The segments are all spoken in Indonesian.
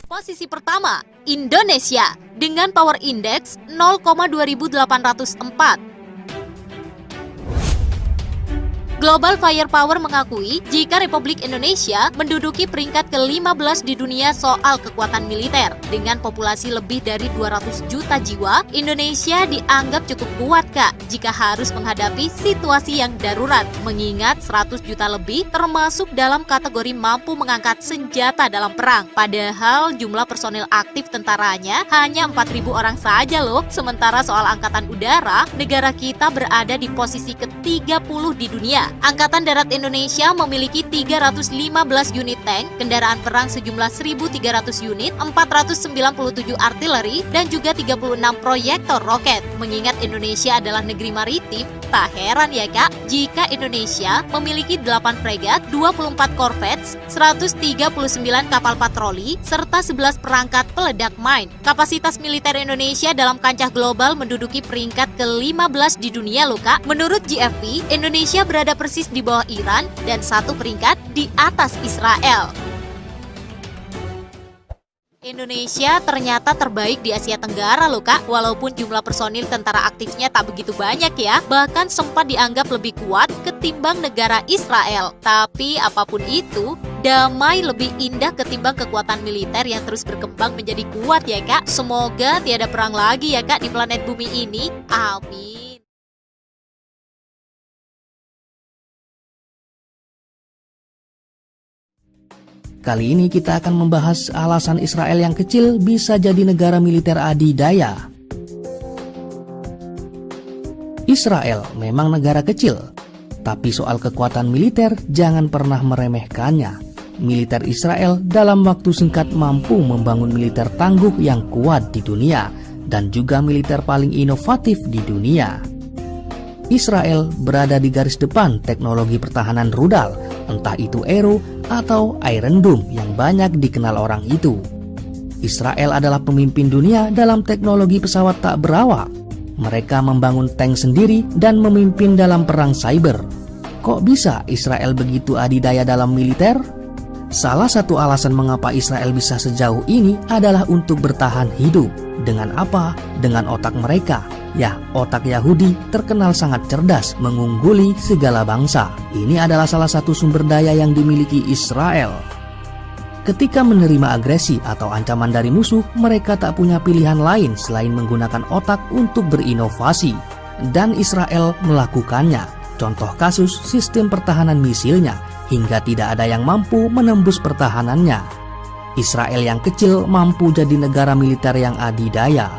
Posisi pertama, Indonesia dengan Power Index 0,2804. Global Firepower mengakui jika Republik Indonesia menduduki peringkat ke-15 di dunia soal kekuatan militer. Dengan populasi lebih dari 200 juta jiwa, Indonesia dianggap cukup kuat, Kak, jika harus menghadapi situasi yang darurat. Mengingat 100 juta lebih termasuk dalam kategori mampu mengangkat senjata dalam perang. Padahal jumlah personil aktif tentaranya hanya 4.000 orang saja loh. Sementara soal angkatan udara, negara kita berada di posisi ke-30 di dunia. Angkatan Darat Indonesia memiliki 315 unit tank, kendaraan perang sejumlah 1.300 unit, 497 artileri, dan juga 36 proyektor roket. Mengingat Indonesia adalah negeri maritim, tak heran ya Kak, jika Indonesia memiliki 8 fregat, 24 corvettes, 139 kapal patroli, serta 11 perangkat peledak mine. Kapasitas militer Indonesia dalam kancah global menduduki peringkat ke-15 di dunia loh Kak. Menurut GFP, Indonesia berada persis di bawah Iran dan satu peringkat di atas Israel. Indonesia ternyata terbaik di Asia Tenggara loh Kak. Walaupun jumlah personil tentara aktifnya tak begitu banyak ya, bahkan sempat dianggap lebih kuat ketimbang negara Israel. Tapi apapun itu, damai lebih indah ketimbang kekuatan militer yang terus berkembang menjadi kuat ya Kak. Semoga tiada perang lagi ya Kak di planet bumi ini. Amin. Kali ini kita akan membahas alasan Israel yang kecil bisa jadi negara militer adidaya. Israel memang negara kecil, tapi soal kekuatan militer jangan pernah meremehkannya. Militer Israel dalam waktu singkat mampu membangun militer tangguh yang kuat di dunia dan juga militer paling inovatif di dunia. Israel berada di garis depan teknologi pertahanan rudal, entah itu Arrow atau Iron Dome yang banyak dikenal orang itu. Israel adalah pemimpin dunia dalam teknologi pesawat tak berawak. Mereka membangun tank sendiri dan memimpin dalam perang cyber. Kok bisa Israel begitu adidaya dalam militer? Salah satu alasan mengapa Israel bisa sejauh ini adalah untuk bertahan hidup. Dengan apa? Dengan otak mereka. Ya, otak Yahudi terkenal sangat cerdas, mengungguli segala bangsa. Ini adalah salah satu sumber daya yang dimiliki Israel. Ketika menerima agresi atau ancaman dari musuh, mereka tak punya pilihan lain selain menggunakan otak untuk berinovasi. Dan Israel melakukannya. Contoh kasus sistem pertahanan misilnya, hingga tidak ada yang mampu menembus pertahanannya. Israel yang kecil mampu jadi negara militer yang adidaya.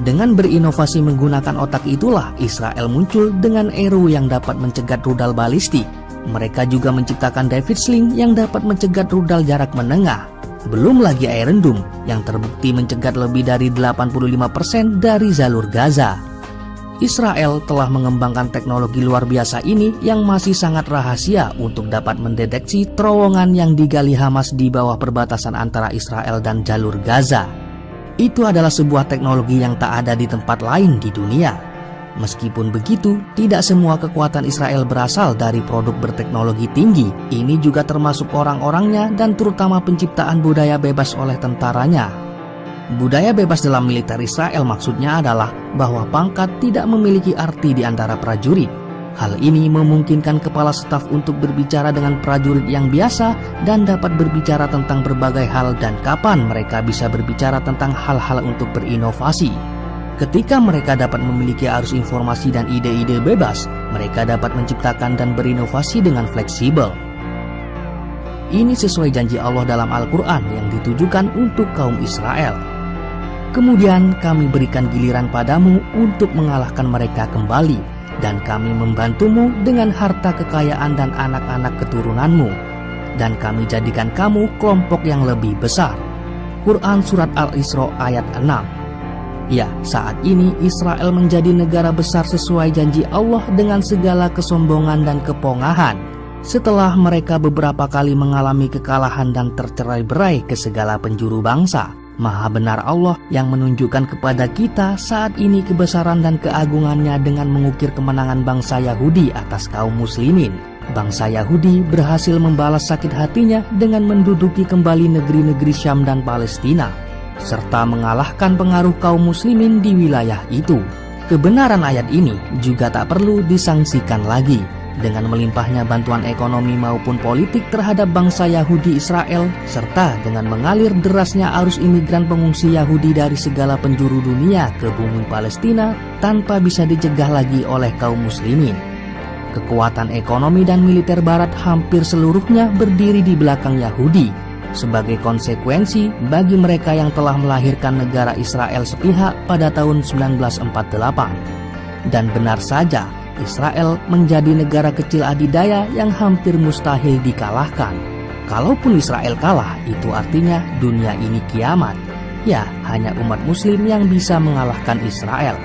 Dengan berinovasi menggunakan otak itulah Israel muncul dengan Arrow yang dapat mencegat rudal balistik. Mereka juga menciptakan David Sling yang dapat mencegat rudal jarak menengah. Belum lagi Iron Dome yang terbukti mencegat lebih dari 85% dari jalur Gaza. Israel telah mengembangkan teknologi luar biasa ini yang masih sangat rahasia untuk dapat mendeteksi terowongan yang digali Hamas di bawah perbatasan antara Israel dan jalur Gaza. Itu adalah sebuah teknologi yang tak ada di tempat lain di dunia. Meskipun begitu, tidak semua kekuatan Israel berasal dari produk berteknologi tinggi. Ini juga termasuk orang-orangnya dan terutama penciptaan budaya bebas oleh tentaranya. Budaya bebas dalam militer Israel maksudnya adalah bahwa pangkat tidak memiliki arti di antara prajurit. Hal ini memungkinkan kepala staf untuk berbicara dengan prajurit yang biasa dan dapat berbicara tentang berbagai hal dan kapan mereka bisa berbicara tentang hal-hal untuk berinovasi. Ketika mereka dapat memiliki arus informasi dan ide-ide bebas, mereka dapat menciptakan dan berinovasi dengan fleksibel. Ini sesuai janji Allah dalam Al-Quran yang ditujukan untuk kaum Israel. Kemudian kami berikan giliran padamu untuk mengalahkan mereka kembali. Dan kami membantumu dengan harta kekayaan dan anak-anak keturunanmu. Dan kami jadikan kamu kelompok yang lebih besar. Quran Surat Al-Isra ayat 6. Ya, saat ini Israel menjadi negara besar sesuai janji Allah dengan segala kesombongan dan kepongahan. Setelah mereka beberapa kali mengalami kekalahan dan tercerai-berai ke segala penjuru bangsa. Maha benar Allah yang menunjukkan kepada kita saat ini kebesaran dan keagungannya dengan mengukir kemenangan bangsa Yahudi atas kaum muslimin. bangsa Yahudi berhasil membalas sakit hatinya dengan menduduki kembali negeri-negeri Syam dan Palestina, serta mengalahkan pengaruh kaum muslimin di wilayah itu. Kebenaran ayat ini juga tak perlu disangsikan lagi. Dengan melimpahnya bantuan ekonomi maupun politik terhadap bangsa Yahudi Israel, serta dengan mengalir derasnya arus imigran pengungsi Yahudi dari segala penjuru dunia ke bumi Palestina tanpa bisa dicegah lagi oleh kaum muslimin. Kekuatan ekonomi dan militer barat hampir seluruhnya berdiri di belakang Yahudi, sebagai konsekuensi bagi mereka yang telah melahirkan negara Israel sepihak pada tahun 1948. Dan benar saja, Israel menjadi negara kecil adidaya yang hampir mustahil dikalahkan. Kalaupun Israel kalah, itu artinya dunia ini kiamat. Ya, hanya umat muslim yang bisa mengalahkan Israel.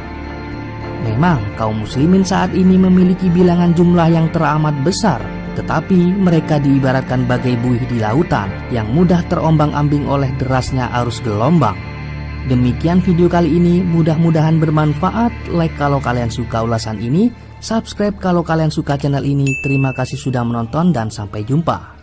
Memang kaum muslimin saat ini memiliki bilangan jumlah yang teramat besar, tetapi mereka diibaratkan bagai buih di lautan yang mudah terombang-ambing oleh derasnya arus gelombang. Demikian video kali ini, mudah-mudahan bermanfaat. Like kalau kalian suka ulasan ini, subscribe kalau kalian suka channel ini. Terima kasih sudah menonton dan sampai jumpa.